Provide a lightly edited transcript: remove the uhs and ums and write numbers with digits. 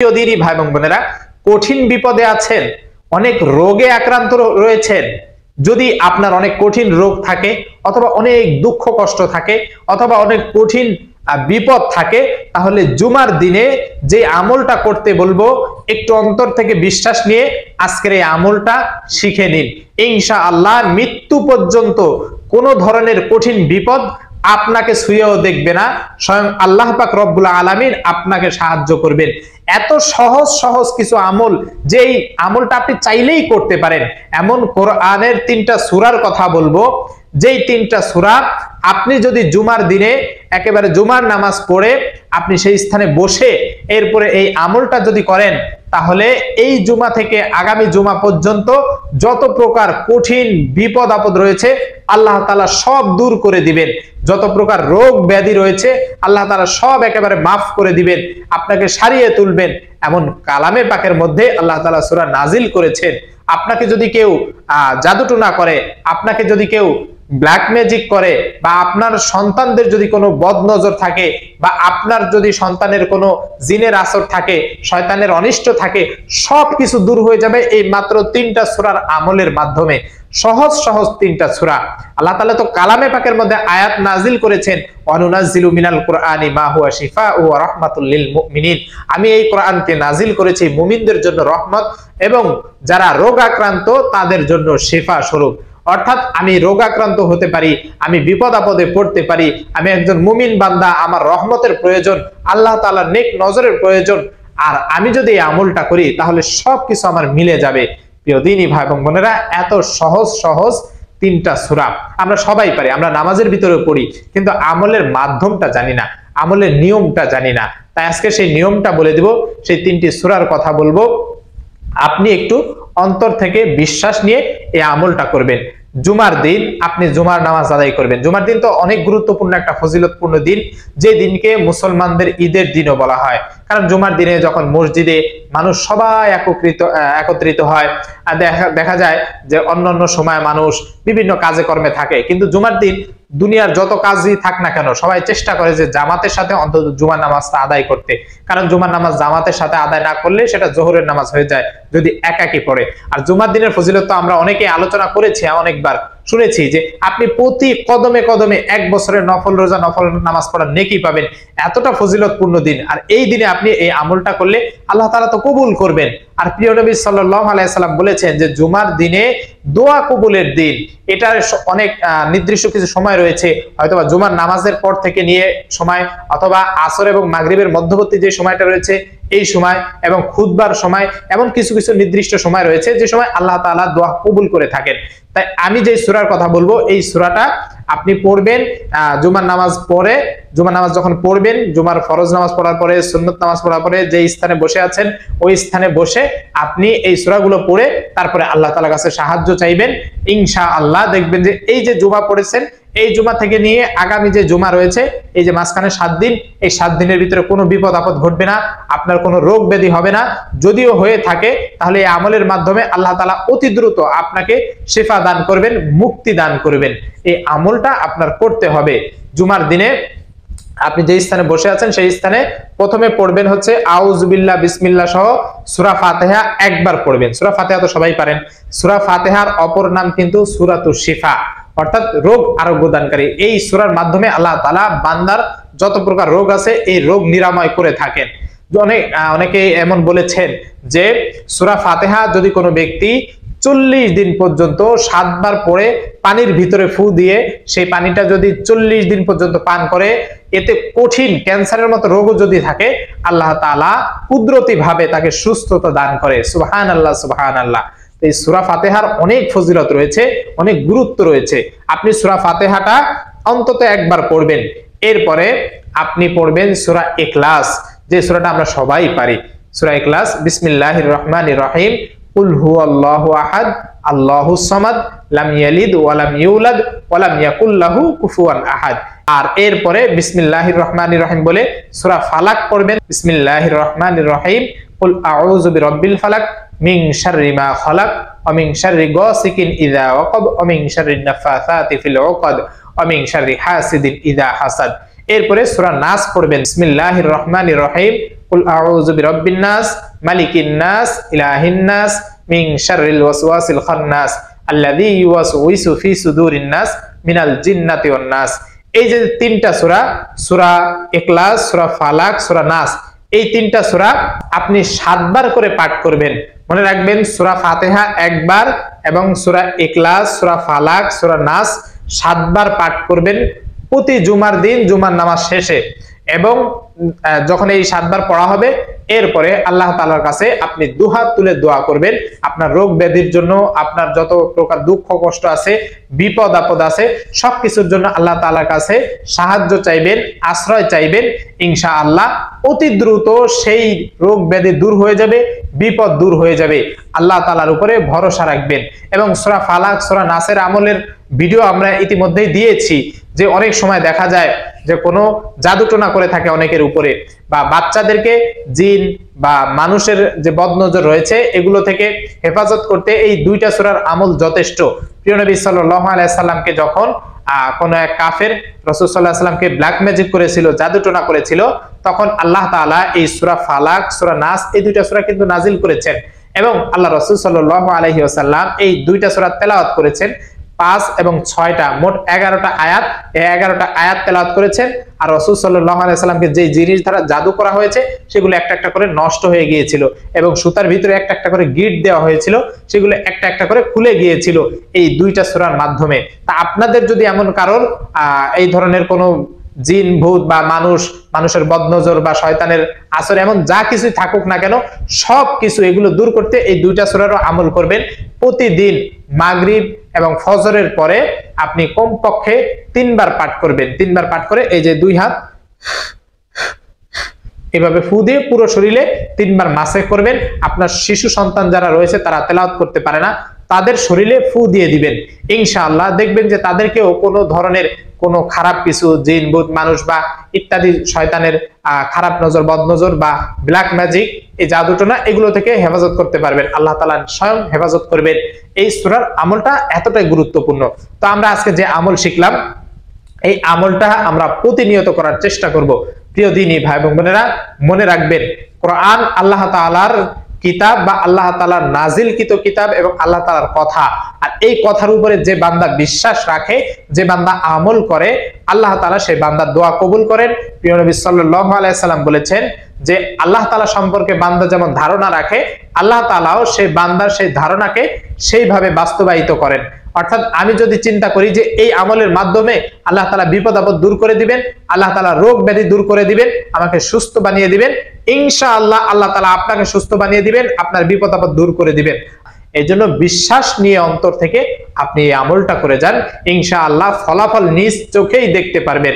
প্রিয় দিনী ভাই এবং বোনেরা, কঠিন বিপদে আছেন, অনেক রোগে আক্রান্ত রয়েছেন। যদি আপনার অনেক কঠিন রোগ থাকে, অথবা অনেক দুঃখ কষ্ট থাকে, অথবা অনেক কঠিন বিপদ থাকে, তাহলে জুমার দিনে যে আমলটা করতে বলবো, একটু অন্তর থেকে বিশ্বাস নিয়ে আজকের এই আমলটা শিখে নিন। ইনশাআল্লাহ মৃত্যু পর্যন্ত কোনো ধরনের কঠিন বিপদ আপনাকে ছুঁয়েও দেখবে না, স্বয়ং আল্লাহ পাক রব্বুল আলামিন আপনাকে সাহায্য করবেন। এত সহজ সহজ কিছু আমল, যেই আমলটা আপনি চাইলেই করতে পারেন। এমন কোরআনের 3টা সূরার কথা বলবো, যেই 3টা সূরা আপনি যদি জুমার দিনে একেবারে জুমার নামাজ পড়ে আপনি সেই স্থানে বসে এরপরে এই আমলটা যদি করেন, তাহলে এই জুমা থেকে আগামী জুমা পর্যন্ত যত প্রকার কঠিন বিপদ আপদ রয়েছে আল্লাহ তাআলা সব দূর করে দিবেন। যত প্রকার রোগ ব্যাধি রয়েছে আল্লাহ তাআলা সব একেবারে মাফ করে দিবেন, আপনাকে সারিয়ে তুলবেন। এমন কালামে পাকের মধ্যে আল্লাহ তাআলা সূরা নাজিল করেছেন। আপনাকে যদি কেউ জাদুটনা করে, আপনাকে যদি কেউ ব্ল্যাক ম্যাজিক করে, বা আপনার সন্তানদের যদি কোনো বদনজর থাকে, বা আপনার যদি সন্তানের কোনো জিনের আসর থাকে, শয়তানের অনিষ্ট থাকে, সবকিছু দূর হয়ে যাবে এই মাত্র 3টা সূরার আমলের মাধ্যমে। সহজ সহজ 3টা সূরা। আল্লাহ তাআলা তো কালামে পাকের মধ্যে আয়াত নাজিল করেছেন, ওয়ানুনাজ্জিলু মিনাল কুরআনি মা হুয়া শিফাউ ওয়া রাহমাতুল লিল মুমিনিন। আমি এই কোরআনকে নাজিল করেছি মুমিনদের জন্য রহমত, এবং যারা রোগাক্রান্ত তাদের জন্য শিফা স্বরূপ। অর্থাৎ আমি রোগাক্রান্ত হতে পারি, আমি বিপদ আপদে পড়তে পারি, আমি একজন মুমিন বান্দা, আমার রহমতের প্রয়োজন, আল্লাহ তাআলার নেক নজরের প্রয়োজন, আর আমি যদি এই আমলটা করি তাহলে সবকিছু আমার মিলে যাবে। প্রিয় দিনী ভাই এবং বোনেরা, এত সহজ সহজ 3টা সূরা আমরা সবাই পারি, আমরা নামাজের ভিতরে পড়ি, কিন্তু আমলের মাধ্যমটা জানি না, আমলের নিয়মটা জানি না। তাই আজকে সেই নিয়মটা বলে দিব, সেই 3টি সূরার কথা বলবো। আপনি একটু অন্তর থেকে বিশ্বাস নিয়ে এই আমলটা করবেন। জুমার দিন আপনি জুমার নামাজ আদায় করবেন। জুমার দিন তো অনেক গুরুত্বপূর্ণ একটা ফজিলতপূর্ণ দিন, যে দিনকে মুসলমানদের ঈদের দিনও বলা হয়। কারণ জুমার দিনে যখন মসজিদে মানুষ সবাই একত্রিত হয়, দেখা যায় যে অন্যান্য সময় মানুষ বিভিন্ন কাজে কর্মে থাকে, কিন্তু জুমার দিন দুনিয়ার যত কাজই থাক না কেন সবাই চেষ্টা করে যে জামাতের সাথে অন্তত জুমার নামাজটা আদায় করতে। কারণ জুমার নামাজ জামাতের সাথে আদায় না করলে সেটা জোহরের নামাজ হয়ে যায় যদি একাকি পড়ে। আর জুমার দিনের ফজিলত তো আমরা অনেকে আলোচনা করেছি, অনেকবার শুনেছি যে আপনি প্রতি কদমে কদমে 1 বছরের নফল রোজা নফল নামাজ পড়ার নেকি পাবেন। এতটা ফজিলতপূর্ণ দিন, আর এই দিনে আপনি এই আমলটা করলে আল্লাহ তাআলা তো কবুল করবেন। আর প্রিয় নবী সাল্লাল্লাহু আলাইহি সাল্লাম বলেছেন যে জুমার দিনে দোয়া কবুলের দিন। এটার অনেক নির্দিষ্ট কিছু সময় রয়েছে, হয়তোবা জুমার নামাজের পর থেকে নিয়ে সময়, অথবা আসর এবং মাগরিবের মধ্যবর্তী যে সময়টা রয়েছে এই সময়, এবং খুতবার সময়, এমন কিছু কিছু নির্দিষ্ট সময় রয়েছে যে সময় আল্লাহ তাআলা দোয়া কবুল করে থাকেন। তাই আমি যে সূরার কথা বলবো এই সূরাটা আপনি পড়বেন জুমার নামাজ পড়ে। জুমার নামাজ যখন পড়বেন, জুমার ফরজ নামাজ পড়ার পরে, সুন্নত নামাজ পড়ার পরে যে স্থানে বসে আছেন ওই স্থানে বসে আপনি এই সূরাগুলো পড়ে তারপরে আল্লাহ তাআলার কাছে সাহায্য চাইবেন। ইনশাআল্লাহ দেখবেন যে এই যে জুমা পড়েছেন, এই জুমা থেকে নিয়ে আগামী যে জুমা রয়েছে, এই যে মাঝখানে 7 দিন, এই 7 দিনের ভিতরে কোনো বিপদ আপদ ঘটবে না, আপনার কোনো রোগ ব্যাধি হবে না। যদিও হয়ে থাকে তাহলে এই আমলের মাধ্যমে আল্লাহ তাআলা অতি দ্রুত আপনাকে শিফা দান করবেন, মুক্তি দান করবেন। এই আমলটা আপনার করতে হবে। জুমার দিনে আপনি যে স্থানে বসে আছেন সেই স্থানে প্রথমে পড়বেন হচ্ছে আউযু বিল্লাহ বিসমিল্লাহ সহ সূরা ফাতিহা একবার পড়বেন। সূরা ফাতিহা তো সবাই পারেন। সূরা ফাতিহার অপর নাম কিন্তু সূরাতুশ শিফা, অর্থাৎ রোগ আরোগ্য দানকারী। এই সূরার মাধ্যমে আল্লাহ তাআলা বান্দার যত প্রকার রোগ আছে এই রোগ নিরাময় করে থাকেন। অনেকে এমন বলেছেন যে সূরা ফাতিহা যদি কোনো ব্যক্তি 40 দিন পর্যন্ত 7 বার পড়ে পানির ভিতরে ফু দিয়ে সেই পানিটা যদি 40 দিন পর্যন্ত পান করে, এতে কঠিন ক্যান্সারের মতো রোগও যদি থাকে আল্লাহ তাআলা কুদরতি ভাবে তাকে সুস্থতা দান করে। সুবহানাল্লাহ সুবহানাল্লাহ। এই সূরা ফাতিহার অনেক ফজিলত রয়েছে, অনেক গুরুত্ব রয়েছে। আপনি সূরা ফাতিহাটা অন্তত একবার পড়বেন। এরপরে আপনি পড়বেন সূরা ইখলাস, যে সূরাটা আমরা সবাই পারি। সূরা ইখলাস, বিসমিল্লাহির রহমানির রহিম, কুল হুয়াল্লাহু আহাদ আল্লাহুস সামাদ লাম ইয়ালিদ ওয়া লাম ইউলাদ ওয়া লাম ইয়াকুল লাহু কুফুয়ান আহাদ। আর এরপরে বিসমিল্লাহির রহমানির রহিম বলে সূরা ফালাক পড়বেন। বিসমিল্লাহির রহমানির রহিম, কুল আউযু বিরাব্বিল ফালাক মিন শাররি মা খালাক ওয়া মিন শাররি গাসিকিন ইযা ওয়াকাব ওয়া মিন শাররিন নাফাসাতি ফিল উকাদ ওয়া মিন শাররি হাসিদিন ইযা হাসাদ। এরপরে সূরা নাস পড়বেন। বিসমিল্লাহির রহমানির রহিম, কুল আউযু বিরাব্বিন নাস, মালিকিন নাস, ইলাহিন নাস, মিন শাররিল ওয়াসওয়াসিল খান্নাস, আল্লাযী ইউওয়াসউইসু ফি সুদুরিন নাস মিনাল জিন্নাতি ওয়ান নাস। এই যে তিনটা সূরা, সূরা ইখলাস, সূরা ফালাক, সূরা নাস, এই তিনটা সূরা আপনি 7 বার করে পাঠ করবেন। মনে রাখবেন, সূরা ফাতিহা একবার এবং সূরা ইখলাস, সূরা ফালাক, সূরা নাস 7 বার পাঠ করবেন প্রতি জুমার দিন, জুমার নামাজ শেষে। এবং যখন এই 7 বার পড়া হবে, এরপরে আল্লাহ তাআলার কাছে আপনি দুহাত তুলে দোয়া করবেন আপনার রোগ ব্যাধির জন্য, আপনার যত প্রকার দুঃখ কষ্ট আছে, বিপদ আপদ আছে, সবকিছুর জন্য আল্লাহ তাআলার কাছে সাহায্য চাইবেন, আশ্রয় চাইবেন। ইনশাআল্লাহ অতি দ্রুত সেই রোগ ব্যাধি দূর হয়ে যাবে, বিপদ দূর হয়ে যাবে। আল্লাহ তাআলার উপরে ভরসা রাখবেন। এবং সূরা ফালাক, সূরা নাসের আমলের ভিডিও আমরা ইতিমধ্যেই দিয়েছি, যে অনেক সময় দেখা যায় যে কোনো জাদুটোনা করে থাকে অনেকের উপরে, বা বাচ্চাদেরকে জিন বা মানুষের যে বদনজর রয়েছে এগুলো থেকে হেফাজত করতে এই দুইটা সূরার আমল যথেষ্ট। প্রিয় নবী সাল্লাল্লাহু আলাইহি সাল্লামকে যখন কোন এক কাফের রাসূল সাল্লাল্লাহু আলাইহি সাল্লামকে ব্ল্যাক ম্যাজিক করেছিল, জাদুটোনা করেছিল, তখন আল্লাহ তাআলা এই সূরা ফালাক, সূরা নাস এই দুইটা সূরা কিন্তু নাজিল করেছেন। এবং আল্লাহ রাসূল সাল্লাল্লাহু আলাইহি ওয়াসাল্লাম এই দুইটা সূরা তেলাওয়াত করেছেন। 5 এবং 6টা, মোট 11টা আয়াত, এই 11টা আয়াত তেলাওয়াত করেছেন। আর রাসূল সাল্লাল্লাহু আলাইহি সাল্লামকে যে জিনিস দ্বারা জাদু করা হয়েছে সেগুলো একটা একটা করে নষ্ট হয়ে গিয়েছিল, এবং সুতার ভিতরে একটা একটা করে গিট দেওয়া হয়েছিল, সেগুলো একটা একটা করে খুলে গিয়েছিল এই দুইটা সূরার মাধ্যমে। তা আপনাদের যদি এমন কারোর এই ধরনের কোনো জিন, ভূত বা মানুষের বদনজর বা শয়তানের আসর, এমন যা কিছু থাকুক না কেন, সব কিছু এগুলো দূর করতে এই দুইটা সূরারও আমল করবেন। প্রতিদিন মাগরিব এবং ফজরের পরে আপনি কমপক্ষে 3 বার পাঠ করবেন। 3 বার পাঠ করে এই যে 2 হাত এভাবে ফু দিয়ে পুরো শরীরে 3 বার মাসে করবেন। আপনার শিশু সন্তান যারা রয়েছে তারা তেলাওয়াত করতে পারে না, তাদের শরীরে ফু দিয়ে দিবেন। ইনশাআল্লাহ দেখবেন যে তাদেরকেও কোনো ধরনের কোনো খারাপ কিছু, জিন, ভূত, মানুষ বা ইত্যাদি শয়তানের খারাপ নজর, বদনজর বা ব্ল্যাক ম্যাজিক, এই জাদুটোনা, এগুলো থেকে হেফাজত করতে পারবেন। আল্লাহ তাআলা স্বয়ং হেফাজত করবেন। এই সূরার আমলটা এতটাই গুরুত্বপূর্ণ। তো আমরা আজকে যে আমল শিখলাম, এই আমলটা আমরা প্রতিনিয়ত করার চেষ্টা করব। প্রিয় দ্বীনী ভাই এবং বোনেরা, মনে রাখবেন, কোরআন আল্লাহ তাআলার কিতাব বা আল্লাহ তাআলার নাজিলকৃত কিতাব এবং আল্লাহ তাআলার কথা। আর এই কথার উপরে যে বান্দা বিশ্বাস রাখে, যে বান্দা আমল করে, আল্লাহ তাআলা সেই বান্দার দোয়া কবুল করেন। প্রিয় নবী সাল্লাল্লাহু আলাইহি সাল্লাম বলেছেন যে আল্লাহ তাআলা সম্পর্কে বান্দা যেমন ধারণা রাখে, আল্লাহ তাআলাও সেই বান্দার সেই ধারণাকে সেইভাবে বাস্তবায়িত করেন। অর্থাৎ আমি যদি চিন্তা করি যে এই আমলের মাধ্যমে আল্লাহ তাআলা বিপদ আপদ দূর করে দিবেন, আল্লাহ তাআলা রোগ ব্যাধি দূর করে দিবেন, আমাকে সুস্থ বানিয়ে দিবেন, ইনশাআল্লাহ আল্লাহ তাআলা আপনাকে সুস্থ বানিয়ে দিবেন, আপনার বিপদ আপদ দূর করে দিবেন। এই জন্য বিশ্বাস নিয়ে অন্তর থেকে আপনি এই আমলটা করে যান, ইনশাআল্লাহ ফলাফল নিজ চোখেই দেখতে পারবেন।